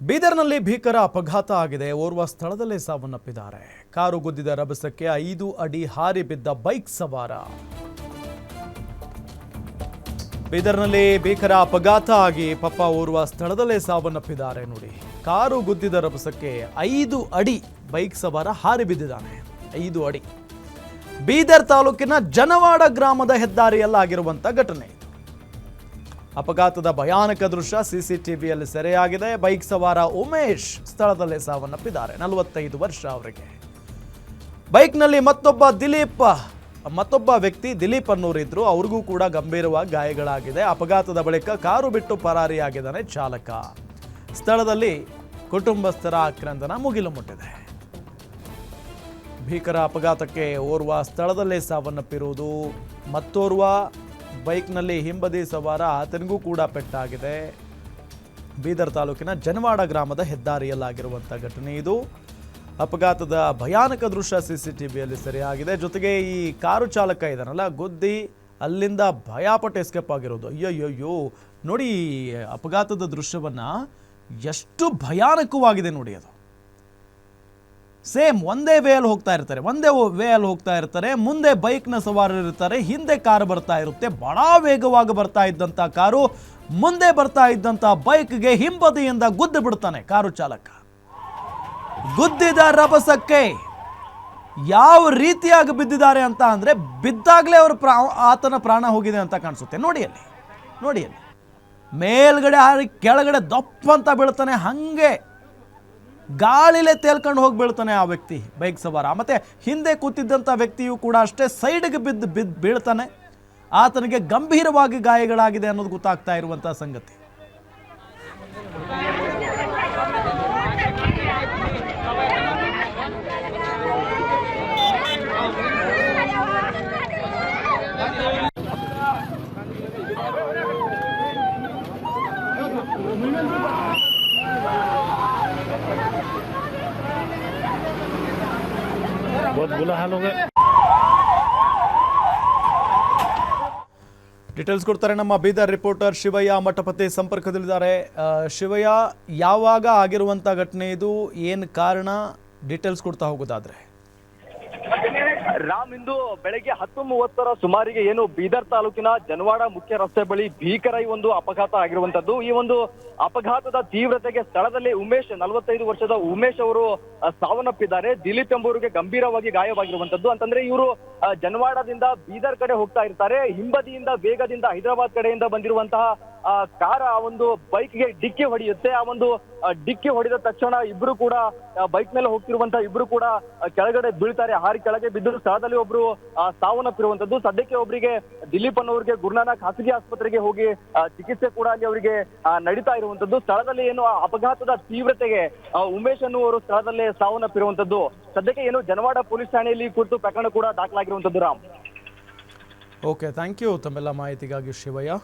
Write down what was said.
ಬೀದರ್ನಲ್ಲಿ ಭೀಕರ ಅಪಘಾತ ಆಗಿದೆ. ಓರ್ವ ಸ್ಥಳದಲ್ಲೇ ಸಾವನ್ನಪ್ಪಿದ್ದಾರೆ. ಕಾರು ಗುದ್ದಿದ ರಭಸಕ್ಕೆ 5 ಅಡಿ ಹಾರಿ ಬಿದ್ದ ಬೈಕ್ ಸವಾರ. ಬೀದರ್ನಲ್ಲಿ ಭೀಕರ ಅಪಘಾತ ಆಗಿ ಪಾಪ ಓರ್ವ ಸ್ಥಳದಲ್ಲೇ ಸಾವನ್ನಪ್ಪಿದ್ದಾರೆ. ನೋಡಿ, ಕಾರು ಗುದ್ದಿದ ರಭಸಕ್ಕೆ 5 ಅಡಿ ಬೈಕ್ ಸವಾರ ಹಾರಿ ಬಿದ್ದಿದ್ದಾನೆ. 5 ಅಡಿ. ಬೀದರ್ ತಾಲೂಕಿನ ಜನವಾಡ ಗ್ರಾಮದ ಹೆದ್ದಾರಿಯಲ್ಲಾಗಿರುವಂಥ ಘಟನೆ. ಅಪಘಾತದ ಭಯಾನಕ ದೃಶ್ಯ ಸಿಸಿಟಿವಿಯಲ್ಲಿ ಸೆರೆಯಾಗಿದೆ. ಬೈಕ್ ಸವಾರ ಉಮೇಶ್ ಸ್ಥಳದಲ್ಲೇ ಸಾವನ್ನಪ್ಪಿದ್ದಾರೆ. 45 ವರ್ಷ ಅವರಿಗೆ. ಬೈಕ್ನಲ್ಲಿ ಮತ್ತೊಬ್ಬ ವ್ಯಕ್ತಿ ದಿಲೀಪ್ ಅನ್ನೋರಿದ್ರು. ಅವ್ರಿಗೂ ಕೂಡ ಗಂಭೀರವಾಗಿ ಗಾಯಗಳಾಗಿದೆ. ಅಪಘಾತದ ಬಳಿಕ ಕಾರು ಬಿಟ್ಟು ಪರಾರಿಯಾಗಿದ್ದಾನೆ ಚಾಲಕ. ಸ್ಥಳದಲ್ಲಿ ಕುಟುಂಬಸ್ಥರ ಆಕ್ರಂದನ ಮುಗಿಲು ಮುಟ್ಟಿದೆ. ಭೀಕರ ಅಪಘಾತಕ್ಕೆ ಓರ್ವ ಸ್ಥಳದಲ್ಲೇ ಸಾವನ್ನಪ್ಪಿರುವುದು, ಮತ್ತೋರ್ವ ಬೈಕ್ನಲ್ಲಿ ಹಿಂಬದಿ ಸವಾರ, ಆತನಿಗೂ ಕೂಡ ಪೆಟ್ಟಾಗಿದೆ. ಬೀದರ್ ತಾಲೂಕಿನ ಜನವಾಡ ಗ್ರಾಮದ ಹೆದ್ದಾರಿಯಲ್ಲಾಗಿರುವಂಥ ಘಟನೆ ಇದು. ಅಪಘಾತದ ಭಯಾನಕ ದೃಶ್ಯ ಸಿಸಿಟಿವಿಯಲ್ಲಿ ಸೆರೆಯಾಗಿದೆ. ಜೊತೆಗೆ ಈ ಕಾರು ಚಾಲಕ ಇದ್ದಾನಲ್ಲ, ಗುದ್ದಿ ಅಲ್ಲಿಂದ ಭಯಪಟ್ಟು ಎಸ್ಕೇಪ್ ಆಗಿರೋದು. ಅಯ್ಯಯ್ಯೋ, ನೋಡಿ ಅಪಘಾತದ ದೃಶ್ಯವನ್ನ ಎಷ್ಟು ಭಯಾನಕವಾಗಿದೆ ನೋಡಿ. ಅದು ಸೇಮ್ ಒಂದೇ ವೇಯಲ್ಲಿ ಹೋಗ್ತಾ ಇರ್ತಾರೆ. ಮುಂದೆ ಬೈಕ್ನ ಸವಾರರು ಇರ್ತಾರೆ, ಹಿಂದೆ ಕಾರು ಬರ್ತಾ ಇರುತ್ತೆ. ಬಹಳ ವೇಗವಾಗಿ ಬರ್ತಾ ಇದ್ದಂಥ ಕಾರು ಮುಂದೆ ಬರ್ತಾ ಇದ್ದಂಥ ಬೈಕ್ಗೆ ಹಿಂಬದಿಯಿಂದ ಗುದ್ದು ಬಿಡ್ತಾನೆ ಕಾರು ಚಾಲಕ. ಗುದ್ದಿದ ರಭಸಕ್ಕೆ ಯಾವ ರೀತಿಯಾಗಿ ಬಿದ್ದಿದ್ದಾರೆ ಅಂತ ಅಂದ್ರೆ, ಬಿದ್ದಾಗಲೇ ಆತನ ಪ್ರಾಣ ಹೋಗಿದೆ ಅಂತ ಕಾಣಿಸುತ್ತೆ. ನೋಡಿ ಅಲ್ಲಿ ಮೇಲ್ಗಡೆ ಹಾರಿ ಕೆಳಗಡೆ ದಪ್ಪ ಅಂತ ಬೀಳ್ತಾನೆ. ಹಂಗೆ ಗಾಳಿಲೇ ತೇಲ್ಕೊಂಡು ಹೋಗಿ ಬೀಳ್ತಾನೆ ಆ ವ್ಯಕ್ತಿ, ಬೈಕ್ ಸವಾರ. ಮತ್ತೆ ಹಿಂದೆ ಕೂತಿದ್ದಂಥ ವ್ಯಕ್ತಿಯು ಕೂಡ ಅಷ್ಟೇ ಸೈಡ್ಗೆ ಬಿದ್ದು ಬೀಳ್ತಾನೆ. ಆತನಿಗೆ ಗಂಭೀರವಾಗಿ ಗಾಯಗಳಾಗಿದೆ ಅನ್ನೋದು ಗೊತ್ತಾಗ್ತಾ ಇರುವಂಥ ಸಂಗತಿ. बहुत बुरा हाल हो गया. ಡೀಟೇಲ್ಸ್ ಕೊಡ್ತಾರೆ ನಮ್ಮ ಬೀದರ್ ರಿಪೋರ್ಟರ್ ಶಿವಯ್ಯ ಮಠಪತಿ ಸಂಪರ್ಕದಲ್ಲಿದ್ದಾರೆ. ಶಿವಯ್ಯ, ಯಾವಾಗ ಆಗಿರುವಂಥ ಘಟನೆ ಇದು, ಏನು ಕಾರಣ, ಡೀಟೇಲ್ಸ್ ಕೊಡ್ತಾ ಹೋಗೋದಾದ್ರೆ? ರಾಮ್, ಇಂದು ಬೆಳಗ್ಗೆ 10:30 ಸುಮಾರಿಗೆ ಏನು ಬೀದರ್ ತಾಲೂಕಿನ ಜನವಾಡ ಮುಖ್ಯ ರಸ್ತೆ ಬಳಿ ಭೀಕರ ಈ ಒಂದು ಅಪಘಾತ ಆಗಿರುವಂತದ್ದು. ಈ ಒಂದು ಅಪಘಾತದ ತೀವ್ರತೆಗೆ ಸ್ಥಳದಲ್ಲಿ 45 ವರ್ಷದ ಉಮೇಶ್ ಅವರು ಸಾವನ್ನಪ್ಪಿದ್ದಾರೆ. ದಿಲೀಪ್ ಎಂಬುವರಿಗೆ ಗಂಭೀರವಾಗಿ ಗಾಯವಾಗಿರುವಂತದ್ದು. ಅಂತಂದ್ರೆ ಇವರು ಜನವಾಡದಿಂದ ಬೀದರ್ ಕಡೆ ಹೋಗ್ತಾ ಇರ್ತಾರೆ. ಹಿಂಬದಿಯಿಂದ ವೇಗದಿಂದ ಹೈದರಾಬಾದ್ ಕಡೆಯಿಂದ ಬಂದಿರುವಂತಹ ಕಾರ ಆ ಒಂದು ಬೈಕ್ಗೆ ಡಿಕ್ಕಿ ಹೊಡೆಯುತ್ತೆ. ಆ ಒಂದು ಡಿಕ್ಕಿ ಹೊಡೆದ ತಕ್ಷಣ ಇಬ್ರು ಕೂಡ ಬೈಕ್ ಮೇಲೆ ಹೋಗ್ತಿರುವಂತಹ ಇಬ್ರು ಕೂಡ ಕೆಳಗಡೆ ಬೀಳ್ತಾರೆ. ಹಾರಿ ಕೆಳಗೆ ಬಿದ್ದು ಸ್ಥಳದಲ್ಲಿ ಒಬ್ರು ಸಾವನ್ನಪ್ಪಿರುವಂತದ್ದು. ಸದ್ಯಕ್ಕೆ ಒಬ್ಬರಿಗೆ ದಿಲೀಪ್ ಅನ್ನೋರಿಗೆ ಗುರುನಾನಕ್ ಖಾಸಗಿ ಆಸ್ಪತ್ರೆಗೆ ಹೋಗಿ ಚಿಕಿತ್ಸೆ ಕೂಡ ಅಲ್ಲಿ ಅವರಿಗೆ ನಡೀತಾ ಇರುವಂತದ್ದು. ಸ್ಥಳದಲ್ಲಿ ಏನು ಅಪಘಾತದ ತೀವ್ರತೆಗೆ ಉಮೇಶ್ ಅನ್ನುವರು ಸ್ಥಳದಲ್ಲೇ ಸಾವನ್ನಪ್ಪಿರುವಂತದ್ದು. ಸದ್ಯಕ್ಕೆ ಏನು ಜನವಾಡ ಪೊಲೀಸ್ ಠಾಣೆಯಲ್ಲಿ ಕುರಿತು ಪ್ರಕರಣ ಕೂಡ ದಾಖಲಾಗಿರುವಂತದ್ದು. ರಾಮ್, ಓಕೆ, ಥ್ಯಾಂಕ್ ಯು ತಮ್ಮೆಲ್ಲ ಮಾಹಿತಿಗಾಗಿ ಶಿವಯ್ಯ.